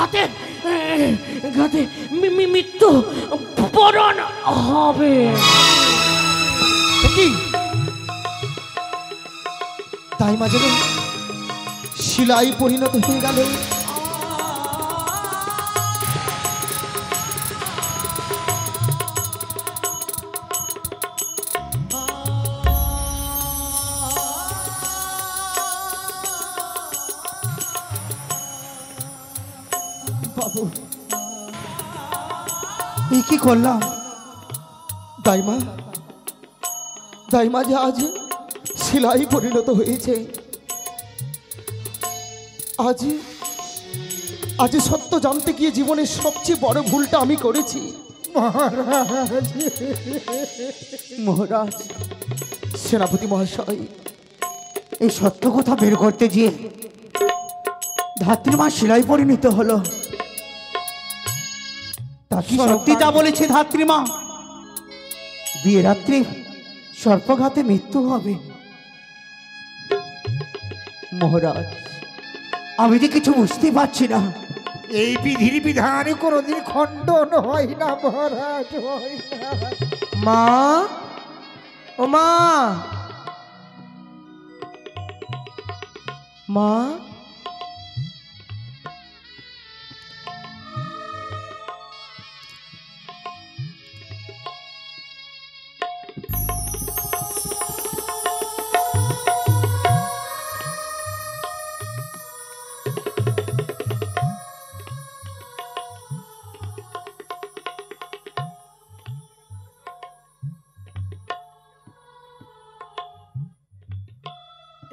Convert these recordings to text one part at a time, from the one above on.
ঘাতে ঘাতে মৃত্যু বরণ হবে। কি তাই মাঝে শিলাই পরিণত হয়ে গেল? বাবু এই কি করলাম? দাইমা দাইমা যে আজ শিলাই পরিণত হয়েছে। আজ আজ সত্য জানতে গিয়ে জীবনের সবচেয়ে বড় ভুলটা আমি করেছি। মহারাজ, সেনাপতি মহাশয়, এই সত্য কথা বের করতে গিয়ে ধাত্রীমা শিলাই পরিণত হলো। তা কি সত্যি তা বলেছে ধাত্রীমা? বিয়ে রাত্রি সর্পঘাতে মৃত্যু হবে। মহারাজ, আমি যে কিছু বুঝতে পারছি না। এই বিধির বিধানে কোনোদিন খণ্ডন হয় না মহারাজ, হয় না। মা, ও মা, মা,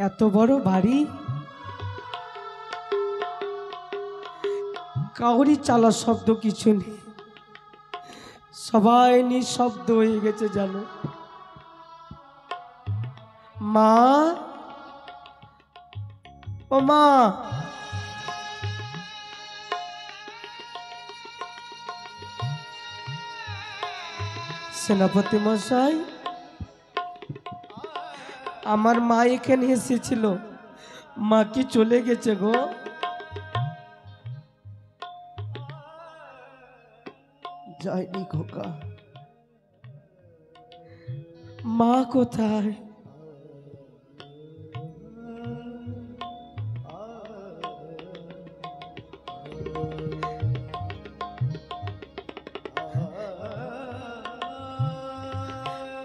এত বড় বাড়ি, কাউরি চালা শব্দ কিছু নেই, সবাই নিঃশব্দ হয়ে গেছে জানো। মা, ও মা, সেনাপতি মশাই, আমার মা এখানে এসেছিল, মা কি চলে গেছে গো? যায়নি খোকা। মা কোথায়?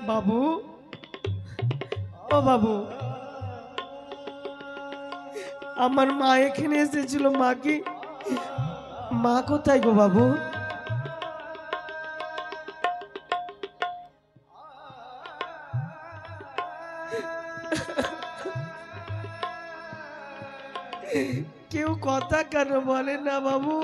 বাবু, ও বাবু, আমার মা এখানে এসেছিল, মা কি, মা কোথায় গো বাবু? কেউ কথা কেন বলে না বাবু?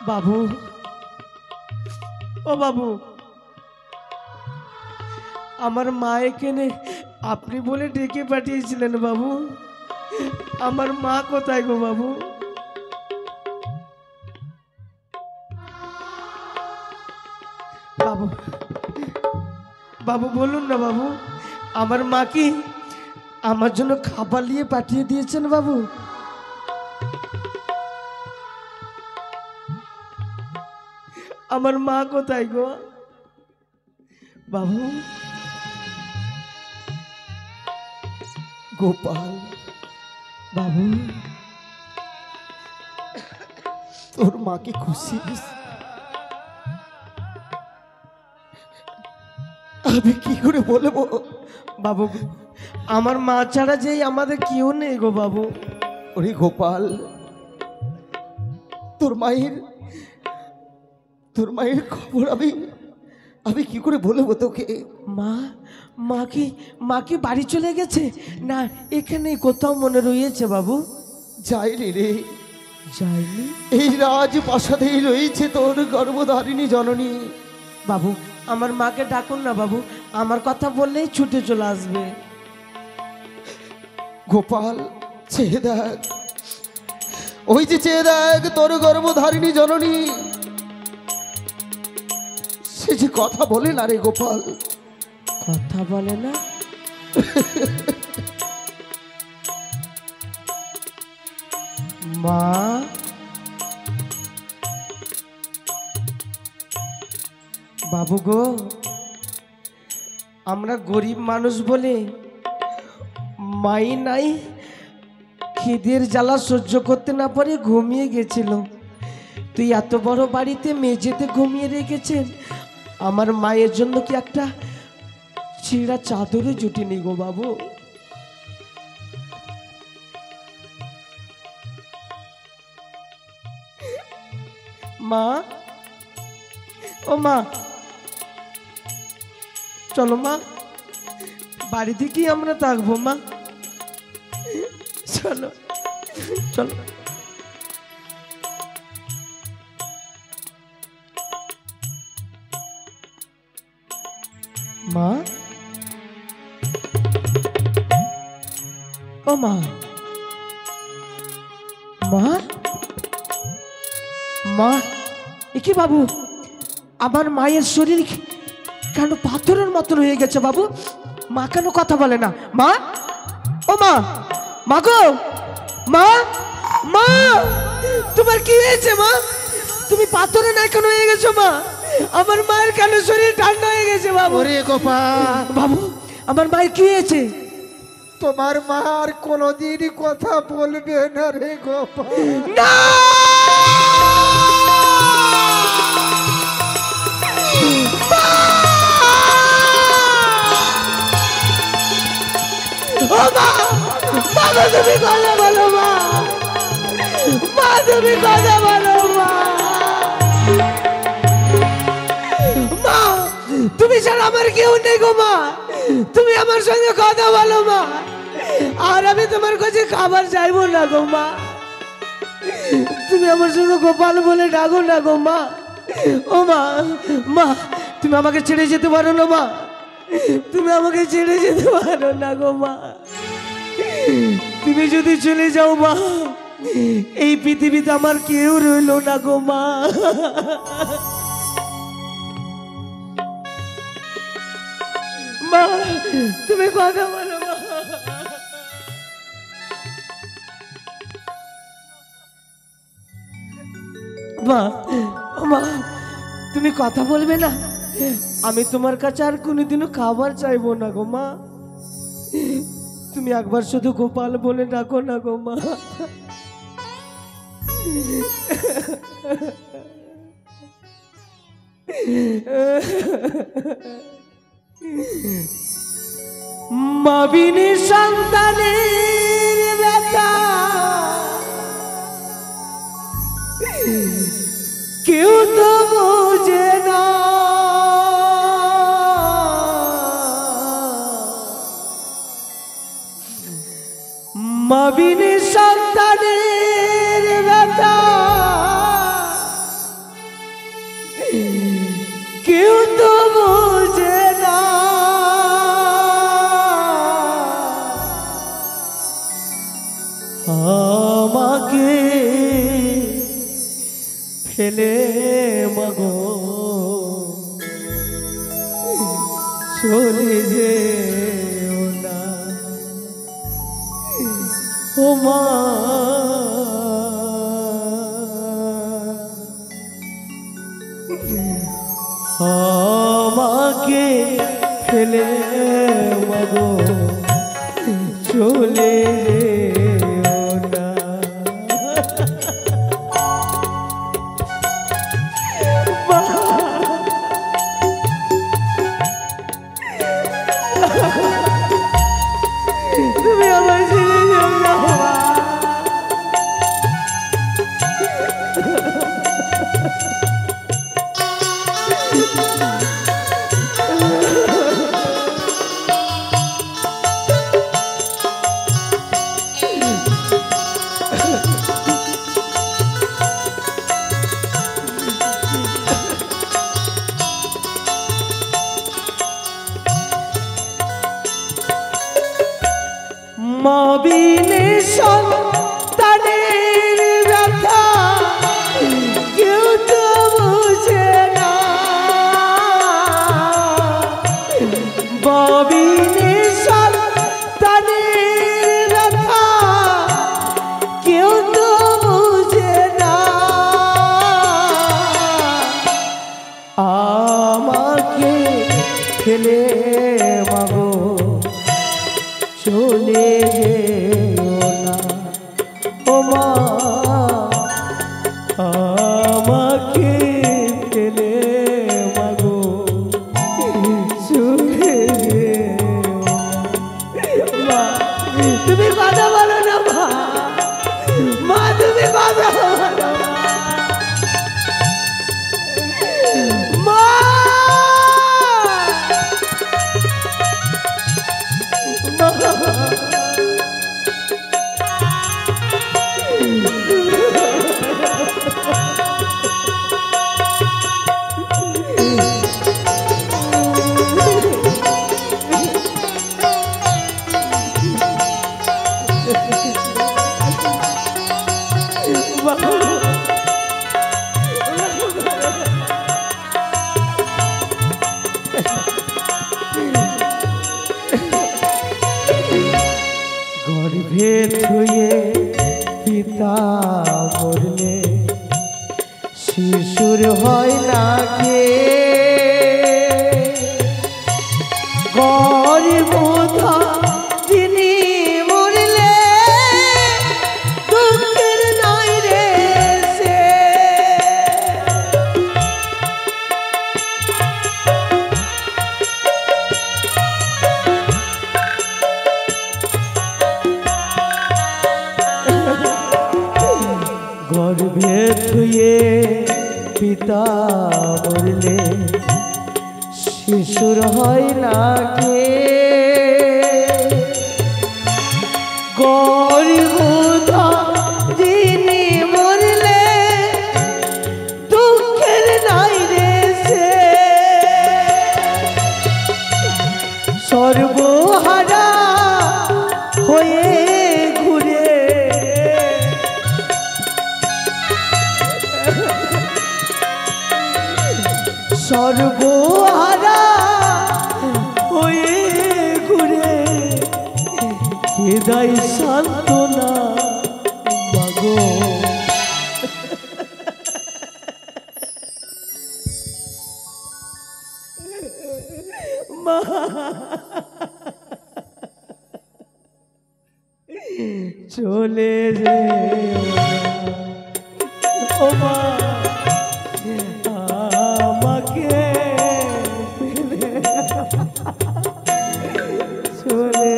বাবু, ও বাবু, আমার মা এখানে আপনি বলে ডেকে পাঠিয়েছিলেন বাবু, আমার মা কোথায় গো বাবু? বাবু, বাবু বলুন না বাবু, আমার মা কি আমার জন্য খাবার নিয়ে পাঠিয়ে দিয়েছেন বাবু? আমার মা কোথায় গো বাবু? গোপাল বাবু, তোর মাকে খুশি? আমি কি করে বলবো বাবু? আমার মা ছাড়া যে আমাদের কেউ নেই গো বাবু। ওরে গোপাল, তোর মায়ের খবর আমি কি করে বলবো তোকে? মা কি বাড়ি চলে গেছে না এখানে কোথাও মনে রয়েছে বাবু? যায়নি রে, যায়নি। এই রাজপ্রাসাদেই রয়েছে তোর গর্ভধারিণী জননী। বাবু, আমার মাকে ডাকুন না বাবু, আমার কথা বললেই ছুটে চলে আসবে। গোপাল, চেয়ে দেখ, ওই যে চেয়ে দেখ তোর গর্ভধারিণী জননী, সে যে কথা বলে না রে গোপাল। কথা বলে না? মা, বাবু গো, আমরা গরিব মানুষ বলে মাই নাই, খিদের জ্বালা সহ্য করতে না পারে ঘুমিয়ে গেছিল। তুই এত বড় বাড়িতে মেঝেতে ঘুমিয়ে রেখেছেন, আমার মায়ের জন্য কি একটা ছিঁড়া চাদরে জুটিনি গো বাবু। মা, ও মা, চলো মা, বাড়িতে কি আমরা থাকবো মা, চলো চলো। মা, ও মা, মা, মা, একি বাবু, আমার মায়ের শরীর কেন পাথরের মতন হয়ে গেছে বাবু? মা কেন কথা বলে না? মা, ও মা, মা গো, মা, মা, তোমার কি হয়েছে মা? তুমি পাথরে না কেন হয়ে গেছো মা? আমার মায়ের কেন শরীর ঠান্ডা হয়ে গেছে বাবু? ওরে গোপাল, বাবু, আমার মায়ের কি হয়েছে? তোমার মা আর কোনোদিন কথা বলবে না রে গোপাল। না, ও মা, বাবা তুমি কথা বলো মা, মা তুমি কথা বলো মা, মা তুমি ছাড়া আমার কেউ নেই গো মা, তুমি আমার সঙ্গে কথা বলো মা, আর আমি তোমার কাছে খাবার চাইবো না গো মা, তুমি আমার সঙ্গে গোপাল বলে ডাকো না গো মা। ও মা, মা তুমি আমাকে ছেড়ে যেতে পারো না মা, তুমি আমাকে ছেড়ে যেতে পারো না গো মা, তুমি যদি চলে যাও মা, এই পৃথিবীতে আমার কেউ রইল না গো মা। মা তুমি কথা বলো মা, মা, মা তুমি কথা বলবে না? আমি তোমার কাছে আর কোনোদিনও খাবার চাইবো না গো মা, তুমি একবার শুধু গোপাল বলে ডাকো না গো মা। মাবিনী সন্তানের ব্যথা কেউ তো বোঝে না, মাবিনী সন্তানের ব্যথা কেউ তো বোঝে না, আমাকে ফেলে মাগো চলে যেও না, ও মা, আমাকে ফেলে মাগো চলে যেও না। তুমি আমার ছেড়ে যেও না মা। মাবিনী সন্তানের ফেলে মাগো চলে যেও না ও মা আমাকে ফেলে মাগো চলে যেও না। মা তুমি কথা বলো না মা, মা তুমি কথা বলো না। মা গর্ভে থুয়ে পিতা মরলে শিশুর হয় না কে গর্ভধা তিনি মরলে দুঃখের নাই রে সে গর্ভে থুয়ে পিতা মরলে শিশুর হয় না কে গর্ভধা যিনি মরলে দুঃখের নাই রে সে সর্বহারা হয়ে ঘুরে সর্বহারা হয়ে ঘুরে হৃদয় সান্ত্বনা মাগো মা চলে যেও না ও মা আমাকে ফেলে চলে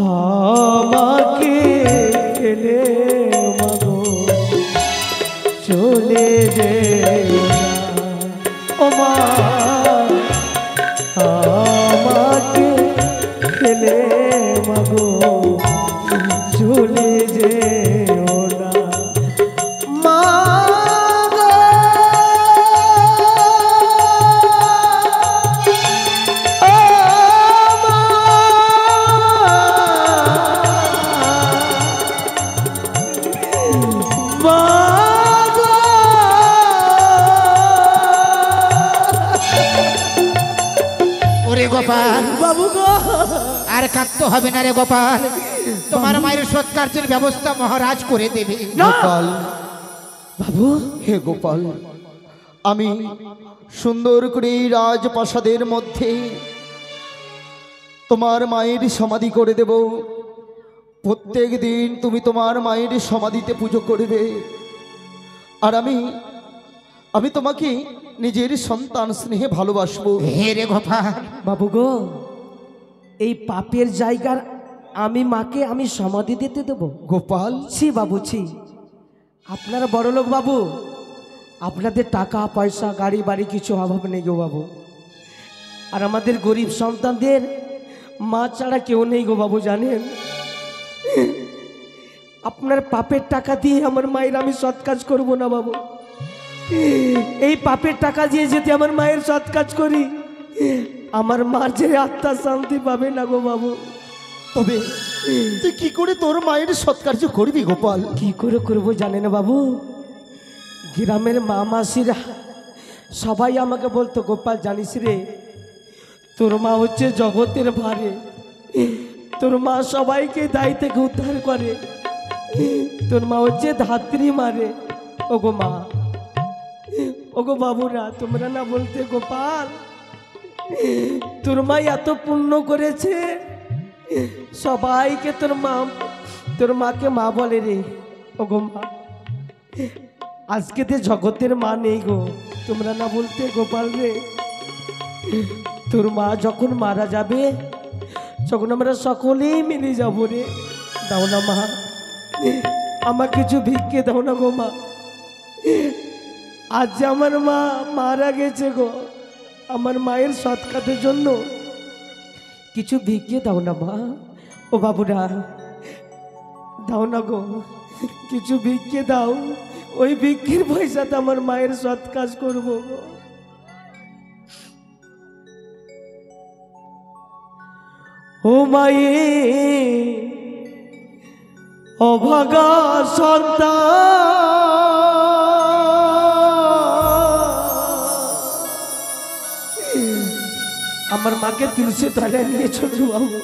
আমাকে ফেলে মাগো চলে যেও না ও মা আমাকে ফেলে মাগো চলে যেও না মা গো ও মা ওরে গোপাল বাবু গো আর কাঁদতে হবে না রে গোপাল, তোমার মায়ের সৎকার্যের ব্যবস্থা মহারাজ করে দেবে। গোপাল বাবু হে গোপাল, আমি সুন্দর করে এই রাজপ্রাসাদের মধ্যে তোমার মায়ের সমাধি করে দেব। প্রত্যেক দিন তুমি তোমার মায়ের সমাধিতে পুজো করবে, আর আমি তোমাকে নিজের সন্তান স্নেহে ভালোবাসবো। হে রে গোপাল, বাবু গো এই পাপের জায়গার মাকে আমি সমাধি দিতে দেব? গোপাল ছি বাবু ছি, আপনারা বড়লোক বাবু, আপনাদের টাকা পয়সা গাড়ি বাড়ি কিছু অভাব নেই গো বাবু। আর আমাদের গরিব সন্তানদের মা ছাড়া কেউ নেই গো বাবু, জানেন? আপনার পাপের টাকা দিয়ে আমার মায়ের আমি সৎ কাজ করবো না বাবু। এই পাপের টাকা দিয়ে যদি আমার মায়ের সৎ কাজ করি, আমার মার যে আত্মা শান্তি পাবে না গো বাবু। তবে তুই কি করে তোর মায়ের সৎকার্য করবি গোপাল? কি করে করবো জানেন বাবু? গ্রামের মা মাসিরা সবাই আমাকে বলতো, গোপাল জানিস রে, তোর মা হচ্ছে জগতের ভারে, তোর মা সবাইকে দায় থেকে উদ্ধার করে, তোর মা হচ্ছে ধাত্রী মারে। ওগো মা, ওগো বাবুরা, তোমরা না বলতে গোপাল, তোর মা এত পুণ্য করেছে, সবাইকে তোর মাকে মা বলে রে। ওগো মা, আজকে তো জগতের মা নেই গো, তোমরা না বলতে গোপাল রে। তোর মা যখন মারা যাবে, তখন আমরা সকলেই মিলে যাবো রে। দাও না মা, আমার কিছু ভিক্ষে দাও না গো মা। আজ আমার মা মারা গেছে গো, আমার মায়ের সৎ কাজের জন্য কিছু ভিক্ষে দাও না মা। ও বাবুরা, দাও না গো, কিছু ভিক্ষে দাও, ওই ভিক্ষের পয়সাতে আমার মায়ের সৎ কাজ করবো গো। ও মায়ে অভাগা সন্তান, আমার মাকে তুলসী তলায় নিয়ে চলু বাবু।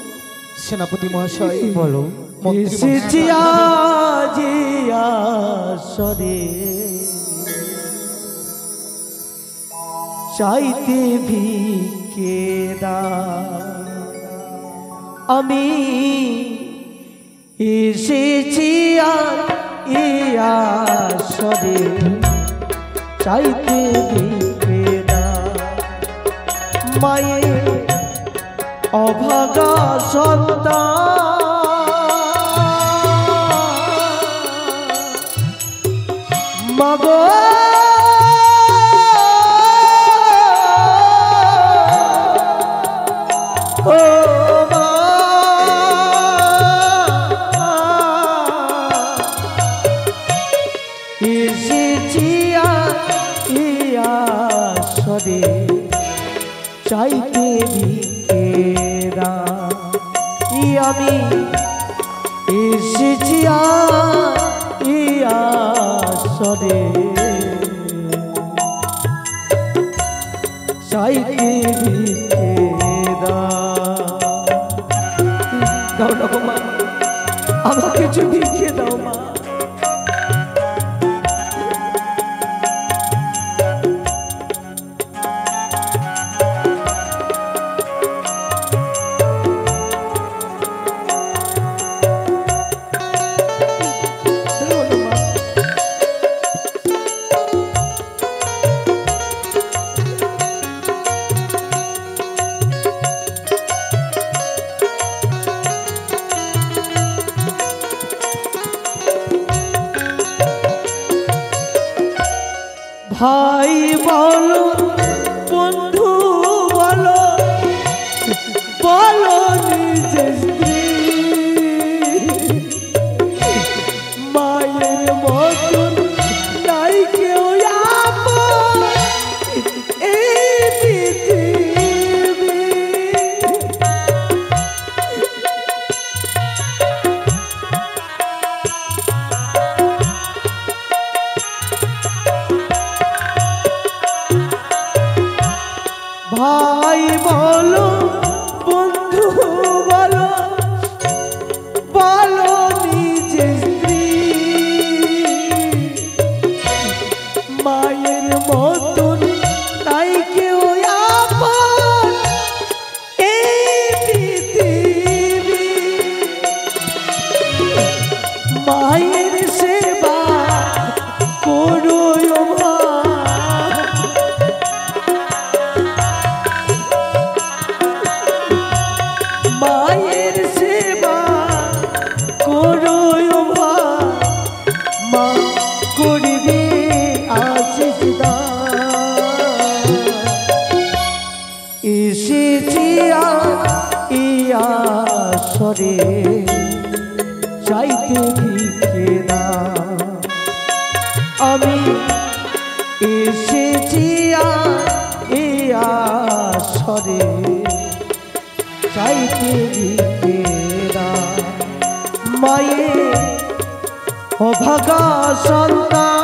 সেনাপতি মহাশয় বলো। এসেছি আজ আসরে, চাইতে ভিক্ষে দাও। আমি এসেছি আসরে, চাইতে ভিক্ষে দাও। মায়ের অভাগা সন্তান, মাগো ও মা, এসেছি আসরে, চাইতে ভিক্ষে দাও। আমি এসেছি আসরে, চাইতে ভিক্ষে দাও না গো মা, আমাকে কিছু ভিক্ষে দাও মা। ভাই বলো, বন্ধু বলো, বলো নিজের স্ত্রী, মায়ের মতন নাই কেউ আপন এই পৃথিবী। ভাই বলো, বন্ধু সরে চাইতে ভিক্ষে দাও। আমি এসেছি এ আসরে চাইতে ভিক্ষে দাও। মায়ের অভাগা সন্তান